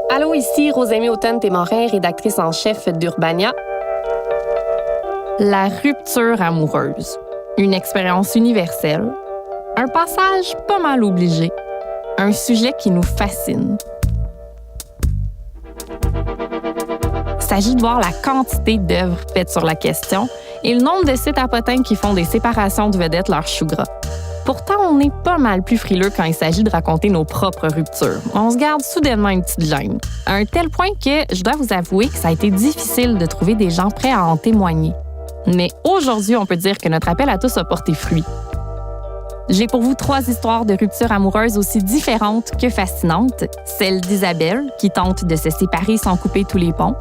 Allô, ici Rosémie Automne-Témorin, rédactrice en chef d'Urbania. La rupture amoureuse. Une expérience universelle. Un passage pas mal obligé. Un sujet qui nous fascine. Il s'agit de voir la quantité d'œuvres faites sur la question et le nombre de sites à potins qui font des séparations de vedettes leur chou gras. Pourtant, on est pas mal plus frileux quand il s'agit de raconter nos propres ruptures. On se garde soudainement une petite gêne. À un tel point que je dois vous avouer que ça a été difficile de trouver des gens prêts à en témoigner. Mais aujourd'hui, on peut dire que notre appel à tous a porté fruit. J'ai pour vous 3 histoires de ruptures amoureuses aussi différentes que fascinantes. Celle d'Isabelle, qui tente de se séparer sans couper tous les ponts.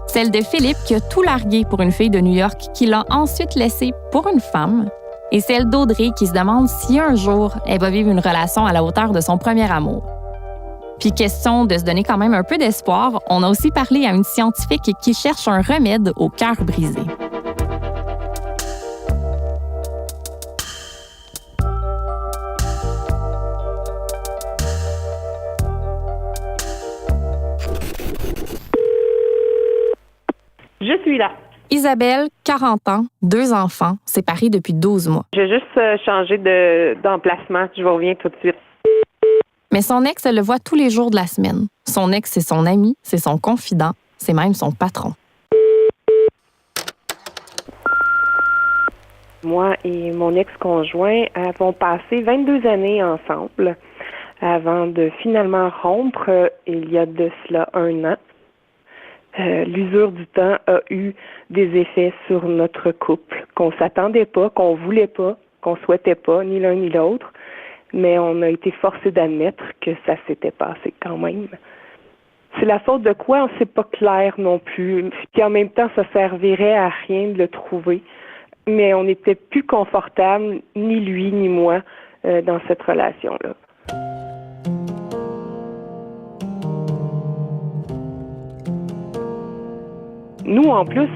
Celle de Philippe, qui a tout largué pour une fille de New York, qui l'a ensuite laissé pour une femme. Et celle d'Audrey, qui se demande si un jour, elle va vivre une relation à la hauteur de son premier amour. Puis question de se donner quand même un peu d'espoir, on a aussi parlé à une scientifique qui cherche un remède au cœur brisé. Je suis là. Isabelle, 40 ans, 2 enfants, séparés depuis 12 mois. Je vais juste changer d'emplacement. Je vous reviens tout de suite. Mais son ex, elle le voit tous les jours de la semaine. Son ex, c'est son ami, c'est son confident, c'est même son patron. Moi et mon ex-conjoint avons passé 22 années ensemble avant de finalement rompre il y a de cela 1 an. L'usure du temps a eu des effets sur notre couple qu'on s'attendait pas, qu'on voulait pas, qu'on souhaitait pas, ni l'un ni l'autre, mais on a été forcé d'admettre que ça s'était passé quand même. C'est la faute de quoi? C'est pas clair non plus. Puis en même temps, ça servirait à rien de le trouver. Mais on n'était plus confortable, ni lui ni moi, dans cette relation-là. Nous, en plus,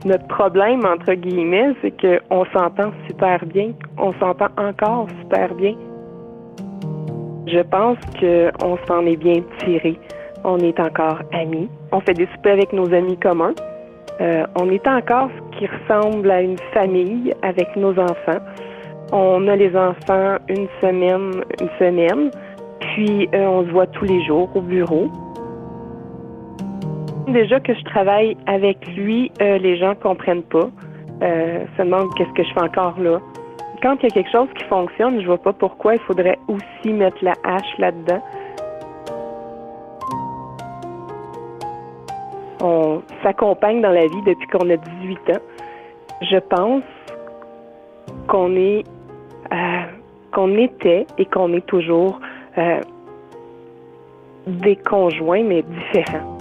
notre problème, entre guillemets, c'est qu'on s'entend super bien. On s'entend encore super bien. Je pense qu'on s'en est bien tiré. On est encore amis. On fait des soupers avec nos amis communs. On est encore ce qui ressemble à une famille avec nos enfants. On a les enfants une semaine. Puis, on se voit tous les jours au bureau. Déjà que je travaille avec lui, les gens comprennent pas. Se demandent qu'est-ce que je fais encore là. Quand il y a quelque chose qui fonctionne, je vois pas pourquoi il faudrait aussi mettre la hache là-dedans. On s'accompagne dans la vie depuis qu'on a 18 ans. Je pense qu'on était et qu'on est toujours des conjoints, mais différents.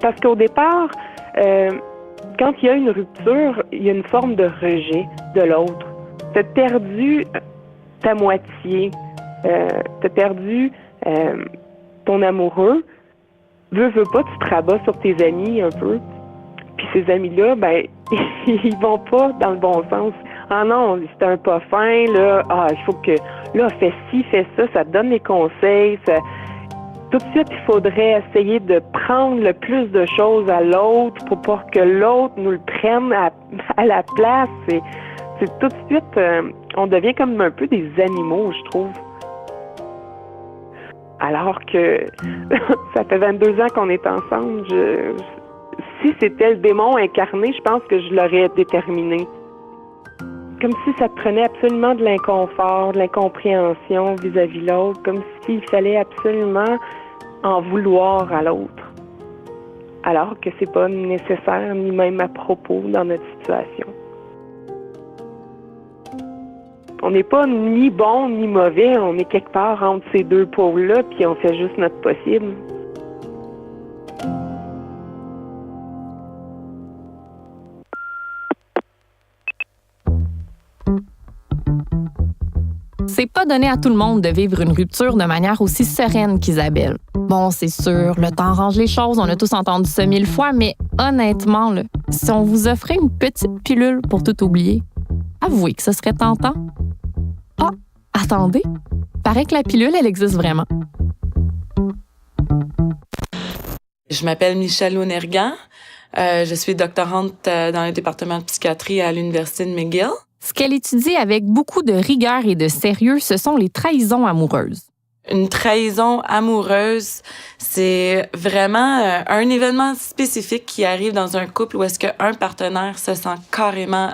Parce qu'au départ, quand il y a une rupture, il y a une forme de rejet de l'autre. Tu as perdu ta moitié, tu as perdu ton amoureux. Veux pas, tu te rabats sur tes amis un peu. Puis ces amis-là, ben, ils vont pas dans le bon sens. Ah non, c'est un pas fin, là. Ah, il faut que, là, fais ci, fais ça, ça te donne des conseils, ça... Tout de suite, il faudrait essayer de prendre le plus de choses à l'autre pour pas que l'autre nous le prenne à la place. C'est tout de suite, on devient comme un peu des animaux, je trouve. Alors que ça fait 22 ans qu'on est ensemble. Si c'était le démon incarné, je pense que je l'aurais déterminé. Comme si ça prenait absolument de l'inconfort, de l'incompréhension vis-à-vis de l'autre, comme s'il fallait absolument en vouloir à l'autre. Alors que c'est pas nécessaire ni même à propos dans notre situation. On n'est pas ni bon ni mauvais, on est quelque part entre ces deux pôles-là, puis on fait juste notre possible. C'est pas donné à tout le monde de vivre une rupture de manière aussi sereine qu'Isabelle. Bon, c'est sûr, le temps range les choses, on a tous entendu ça 1000 fois, mais honnêtement, là, si on vous offrait une petite pilule pour tout oublier, avouez que ce serait tentant. Ah, Attendez, paraît que la pilule, elle existe vraiment. Je m'appelle Michèle Lonergan. Je suis doctorante dans le département de psychiatrie à l'Université de McGill. Ce qu'elle étudie avec beaucoup de rigueur et de sérieux, ce sont les trahisons amoureuses. Une trahison amoureuse, c'est vraiment un événement spécifique qui arrive dans un couple où est-ce qu'un partenaire se sent carrément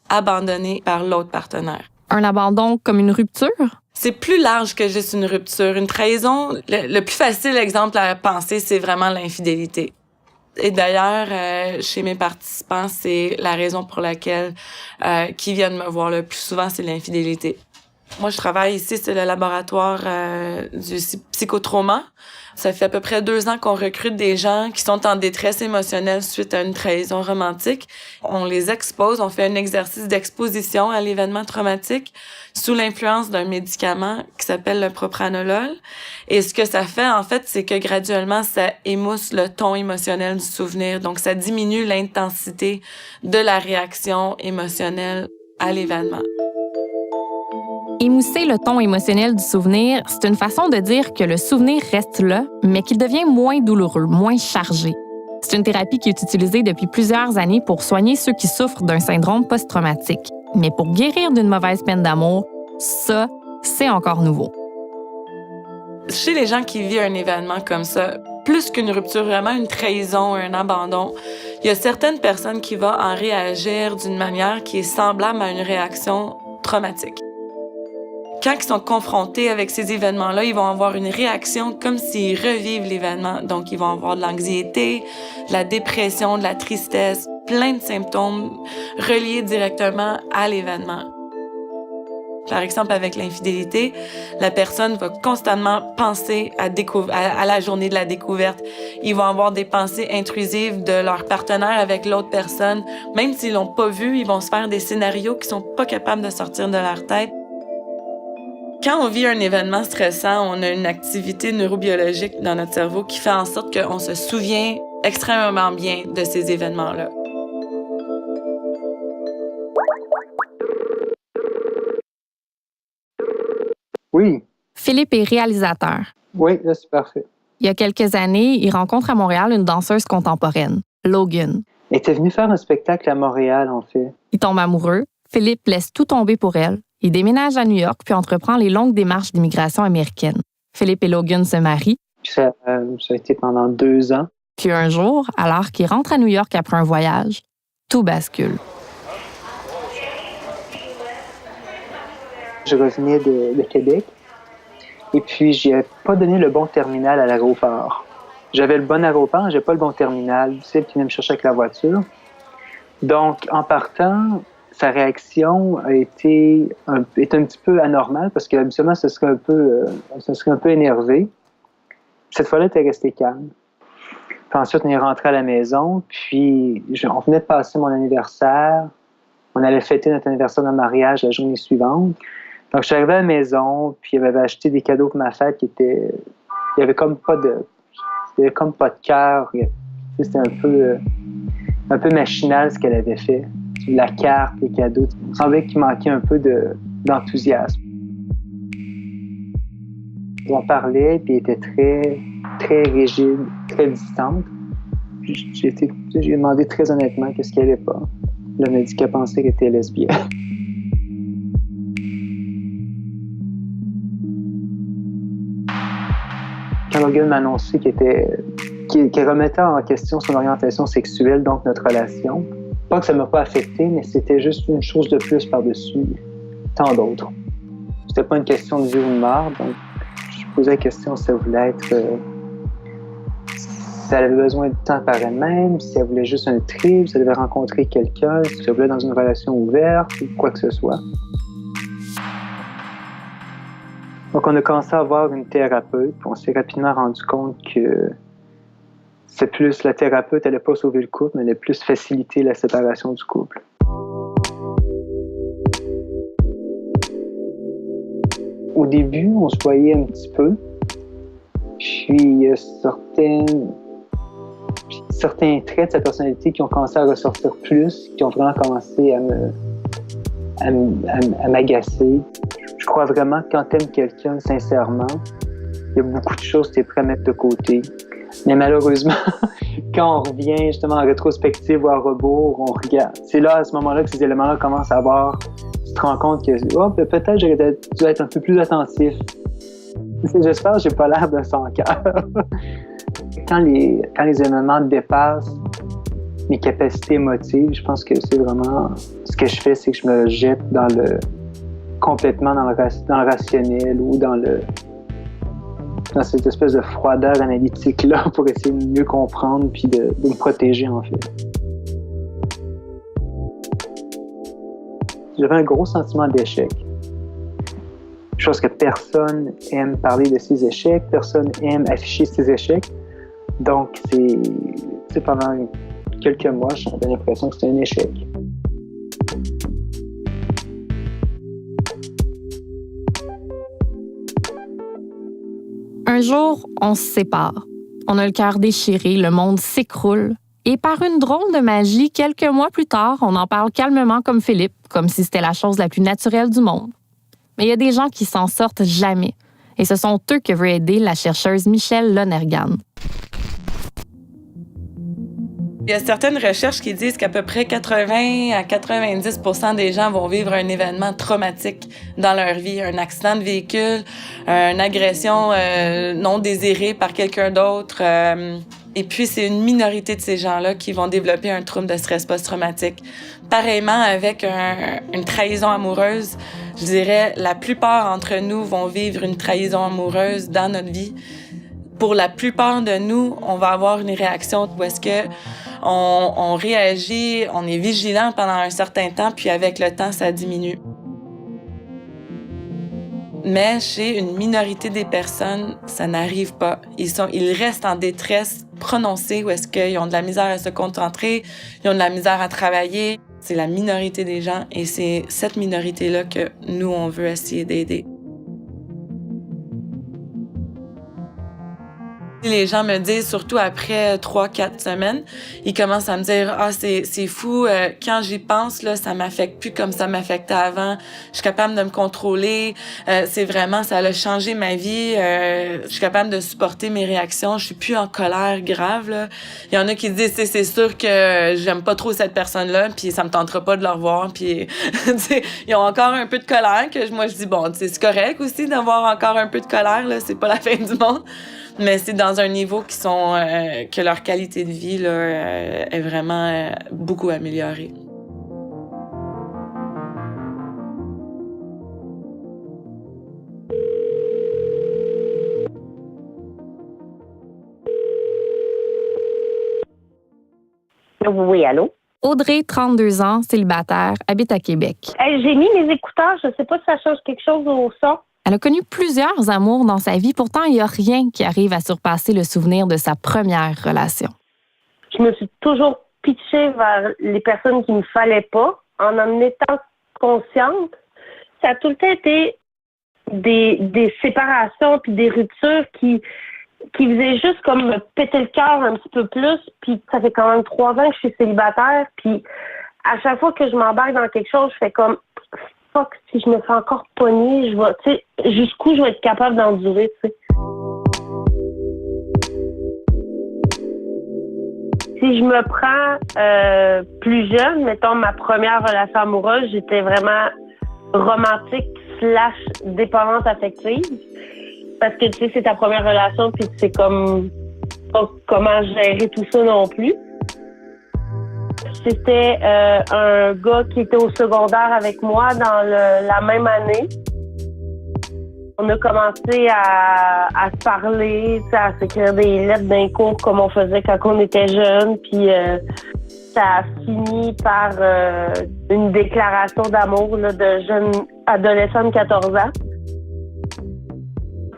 abandonné par l'autre partenaire. Un abandon comme une rupture? C'est plus large que juste une rupture. Une trahison, le plus facile exemple à penser, c'est vraiment l'infidélité. Et d'ailleurs, chez mes participants, c'est la raison pour laquelle qui viennent me voir le plus souvent, c'est l'infidélité. Moi, je travaille ici, c'est le laboratoire du psychotrauma. Ça fait à peu près 2 ans qu'on recrute des gens qui sont en détresse émotionnelle suite à une trahison romantique. On les expose, on fait un exercice d'exposition à l'événement traumatique sous l'influence d'un médicament qui s'appelle le propranolol. Et ce que ça fait, en fait, c'est que graduellement, ça émousse le ton émotionnel du souvenir. Donc, ça diminue l'intensité de la réaction émotionnelle à l'événement. Émousser le ton émotionnel du souvenir, c'est une façon de dire que le souvenir reste là, mais qu'il devient moins douloureux, moins chargé. C'est une thérapie qui est utilisée depuis plusieurs années pour soigner ceux qui souffrent d'un syndrome post-traumatique. Mais pour guérir d'une mauvaise peine d'amour, ça, c'est encore nouveau. Chez les gens qui vivent un événement comme ça, plus qu'une rupture, vraiment une trahison, un abandon, il y a certaines personnes qui vont en réagir d'une manière qui est semblable à une réaction traumatique. Quand ils sont confrontés avec ces événements-là, ils vont avoir une réaction comme s'ils revivent l'événement. Donc, ils vont avoir de l'anxiété, de la dépression, de la tristesse, plein de symptômes reliés directement à l'événement. Par exemple, avec l'infidélité, la personne va constamment penser à la journée de la découverte. Ils vont avoir des pensées intrusives de leur partenaire avec l'autre personne. Même s'ils l'ont pas vu, ils vont se faire des scénarios qui sont pas capables de sortir de leur tête. Quand on vit un événement stressant, on a une activité neurobiologique dans notre cerveau qui fait en sorte qu'on se souvient extrêmement bien de ces événements-là. Oui. Philippe est réalisateur. Oui, là, c'est parfait. Il y a quelques années, il rencontre à Montréal une danseuse contemporaine, Logan. Elle était venue faire un spectacle à Montréal, en fait. Il tombe amoureux. Philippe laisse tout tomber pour elle. Il déménage à New York puis entreprend les longues démarches d'immigration américaine. Philippe et Logan se marient. Puis ça a été pendant 2 ans. Puis un jour, alors qu'il rentre à New York après un voyage, tout bascule. Je revenais de Québec et puis je n'avais pas donné le bon terminal à l'aéroport. J'avais le bon aéroport, mais je n'avais pas le bon terminal. Celle qui venait me chercher avec la voiture. Donc, en partant, sa réaction a été un petit peu anormale parce qu'habituellement, ce serait un peu énervé. Cette fois-là, elle était restée calme. Puis ensuite, on est rentré à la maison, puis on venait de passer mon anniversaire. On allait fêter notre anniversaire de mariage la journée suivante. Donc, je suis arrivé à la maison, puis elle m'avait acheté des cadeaux pour ma fête qui étaient... Il y avait comme pas de cœur. C'était un peu machinal ce qu'elle avait fait. La carte, les cadeaux. Il semblait qu'il manquait un peu d'enthousiasme. On parlait, puis elle était très, très rigide, très distante. J'ai demandé très honnêtement qu'est-ce qu'elle n'allait pas. Là, elle m'a dit qu'elle pensait qu'elle était lesbienne. Quand Logan m'a annoncé qu'elle remettait en question son orientation sexuelle, donc notre relation, pas que ça ne m'a pas affecté, mais c'était juste une chose de plus par-dessus tant d'autres. C'était pas une question de vie ou de mort, donc je posais la question si elle voulait être... si elle avait besoin de temps par elle-même, si elle voulait juste un trip, si elle devait rencontrer quelqu'un, si elle voulait dans une relation ouverte, ou quoi que ce soit. Donc, on a commencé à avoir une thérapeute, puis on s'est rapidement rendu compte que c'est plus la thérapeute, elle n'a pas sauvé le couple, mais elle a plus facilité la séparation du couple. Au début, on se voyait un petit peu, puis il y a certains traits de sa personnalité qui ont commencé à ressortir plus, qui ont vraiment commencé à m'agacer. Je crois vraiment que quand tu aimes quelqu'un sincèrement, il y a beaucoup de choses que tu es prêt à mettre de côté. Mais malheureusement, quand on revient justement en rétrospective ou à rebours, on regarde. C'est là, à ce moment-là, que ces éléments-là commencent à avoir. Tu te rends compte que peut-être j'aurais dû être un peu plus attentif. J'espère que j'ai pas l'air d'un sans-cœur. Quand les événements dépassent mes capacités émotives, je pense que c'est vraiment ce que je fais, c'est que je me jette complètement dans le rationnel ou dans cette espèce de froideur analytique-là pour essayer de mieux comprendre puis de me protéger, en fait. J'avais un gros sentiment d'échec. Chose que personne aime parler de ses échecs, personne aime afficher ses échecs. Donc, pendant quelques mois, j'avais l'impression que c'était un échec. Un jour, on se sépare. On a le cœur déchiré, le monde s'écroule. Et par une drôle de magie, quelques mois plus tard, on en parle calmement comme Philippe, comme si c'était la chose la plus naturelle du monde. Mais il y a des gens qui s'en sortent jamais. Et ce sont eux que veut aider la chercheuse Michelle Lonergan. Il y a certaines recherches qui disent qu'à peu près 80 à 90% des gens vont vivre un événement traumatique dans leur vie, un accident de véhicule, une agression non désirée par quelqu'un d'autre. Et puis, c'est une minorité de ces gens-là qui vont développer un trouble de stress post-traumatique. Pareillement, avec une trahison amoureuse, je dirais la plupart d'entre nous vont vivre une trahison amoureuse dans notre vie. Pour la plupart de nous, on va avoir une réaction où est-ce que on réagit, on est vigilant pendant un certain temps, puis avec le temps, ça diminue. Mais chez une minorité des personnes, ça n'arrive pas. Ils restent en détresse prononcée où est-ce qu'ils ont de la misère à se concentrer, ils ont de la misère à travailler. C'est la minorité des gens et c'est cette minorité-là que nous, on veut essayer d'aider. Les gens me disent, surtout après 3-4 semaines, ils commencent à me dire « Ah, c'est fou, quand j'y pense, là, ça m'affecte plus comme ça m'affectait avant. Je suis capable de me contrôler. C'est vraiment, ça a changé ma vie. Je suis capable de supporter mes réactions. Je suis plus en colère grave. » là. Il y en a qui disent « C'est sûr que j'aime pas trop cette personne-là, puis ça me tentera pas de la revoir. » Puis ils ont encore un peu de colère que moi, je dis « Bon, c'est correct aussi d'avoir encore un peu de colère. Là, c'est pas la fin du monde. » Mais c'est dans un niveau que leur qualité de vie là, est vraiment beaucoup améliorée. Oui, allô? Audrey, 32 ans, célibataire, habite à Québec. J'ai mis mes écouteurs, je ne sais pas si ça change quelque chose au son. Elle a connu plusieurs amours dans sa vie, pourtant il n'y a rien qui arrive à surpasser le souvenir de sa première relation. Je me suis toujours pitchée vers les personnes qu'il ne me fallait pas, en étant consciente. Ça a tout le temps été des séparations puis des ruptures qui faisaient juste comme me péter le cœur un petit peu plus. Puis ça fait quand même 3 ans que je suis célibataire. Puis à chaque fois que je m'embarque dans quelque chose, je fais comme fuck, si je me fais encore pogner, tu sais, jusqu'où je vais être capable d'endurer, tu sais. Si je me prends plus jeune, mettons ma première relation amoureuse, j'étais vraiment romantique / dépendante affective. Parce que tu sais, c'est ta première relation, puis tu sais comme pas comment gérer tout ça non plus. C'était un gars qui était au secondaire avec moi dans la même année. On a commencé à se parler, à s'écrire des lettres d'un cours comme on faisait quand on était jeunes. Puis ça a fini par une déclaration d'amour là, de jeune adolescent de 14 ans.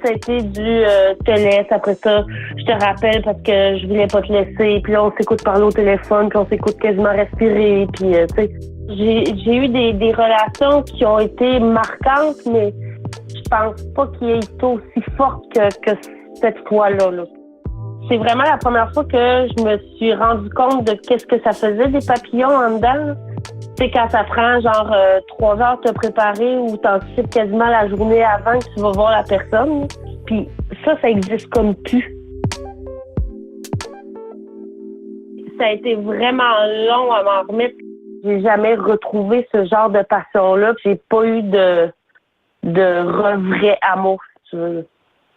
Ça a été du te laisse, après ça, je te rappelle parce que je voulais pas te laisser. Puis là, on s'écoute parler au téléphone, puis on s'écoute quasiment respirer. Puis, tu sais, j'ai eu des relations qui ont été marquantes, mais je pense pas qu'il ait été aussi forte que cette fois-là. Là. C'est vraiment la première fois que je me suis rendu compte de qu'est-ce que ça faisait des papillons en dedans. Là. Tu sais, quand ça prend genre 3 heures de te préparer ou t'anticipes quasiment la journée avant que tu vas voir la personne. Puis ça existe comme plus. Ça a été vraiment long à m'en remettre. J'ai jamais retrouvé ce genre de passion-là. J'ai pas eu de vrai amour, si tu veux.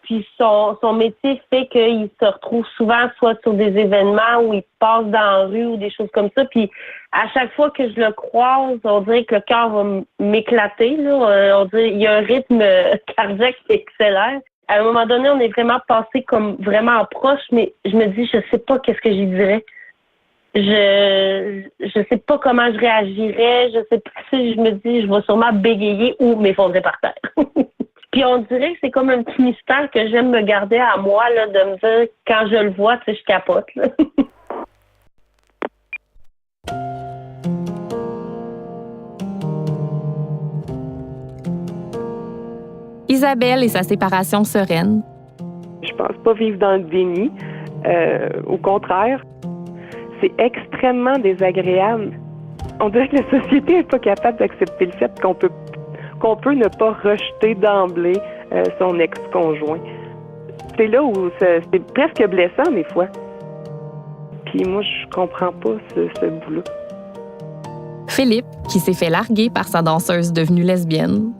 Puis son métier fait qu'il se retrouve souvent soit sur des événements où il passe dans la rue ou des choses comme ça. Puis à chaque fois que je le croise, on dirait que le cœur va m'éclater. Là. On dirait il y a un rythme cardiaque qui accélère. À un moment donné, on est vraiment passé comme vraiment proche, mais je me dis, je sais pas qu'est-ce que j'y dirais. Je sais pas comment je réagirais. Je sais pas si je me dis, je vais sûrement bégayer ou m'effondrer par terre. Puis on dirait que c'est comme un petit mystère que j'aime me garder à moi, là, de me dire, quand je le vois, tu sais, je capote. Là. Isabelle et sa séparation sereine. Je pense pas vivre dans le déni. Au contraire, c'est extrêmement désagréable. On dirait que la société n'est pas capable d'accepter le fait qu'on peut ne pas rejeter d'emblée son ex-conjoint. C'est là où c'est presque blessant des fois. Puis moi, je comprends pas ce bout-là. Philippe, qui s'est fait larguer par sa danseuse devenue lesbienne.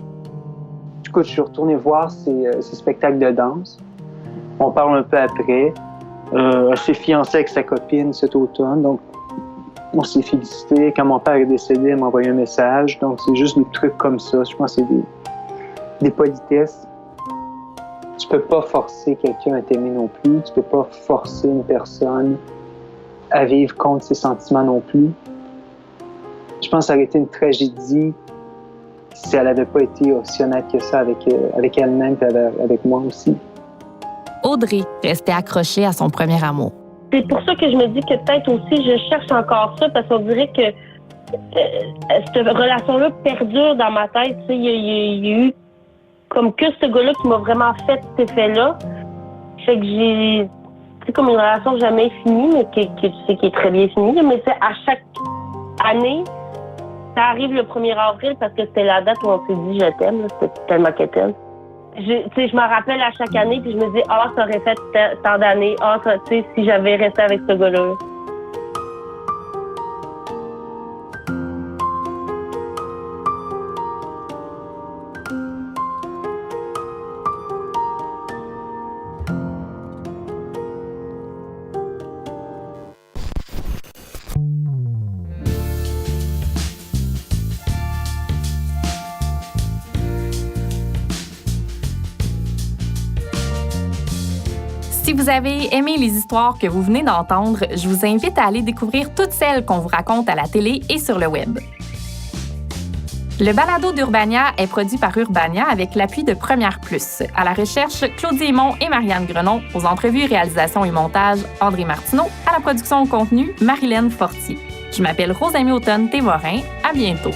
Écoute, je suis retourné voir ces spectacles de danse. On parle un peu après. Elle s'est fiancée avec sa copine cet automne, donc on s'est félicité. Quand mon père est décédé, elle m'a envoyé un message. Donc c'est juste des trucs comme ça. Je pense que c'est des politesses. Tu peux pas forcer quelqu'un à t'aimer non plus. Tu peux pas forcer une personne à vivre contre ses sentiments non plus. Je pense que ça aurait été une tragédie si elle n'avait pas été aussi honnête que ça avec elle-même et avec moi aussi. Audrey restait accrochée à son premier amour. C'est pour ça que je me dis que peut-être aussi je cherche encore ça parce qu'on dirait que cette relation-là perdure dans ma tête. Tu sais, il y a eu comme que ce gars-là qui m'a vraiment fait cet effet-là. Fait que j'ai, c'est comme une relation jamais finie, mais qui est très bien finie. Mais tu sais, à chaque année, ça arrive le 1er avril parce que c'était la date où on s'est dit je t'aime. Là, c'était tellement quétaine. Je me rappelle à chaque année, puis je me dis, ça aurait fait tant d'années. Tu sais, si j'avais resté avec ce gars-là. Si vous avez aimé les histoires que vous venez d'entendre, je vous invite à aller découvrir toutes celles qu'on vous raconte à la télé et sur le web. Le balado d'Urbania est produit par Urbania avec l'appui de Première Plus. À la recherche, Claudie Aymon et Marianne Grenon. Aux entrevues, réalisation et montage, André Martineau. À la production au contenu, Marilène Fortier. Je m'appelle Rosamie Automne-Témorin. À bientôt.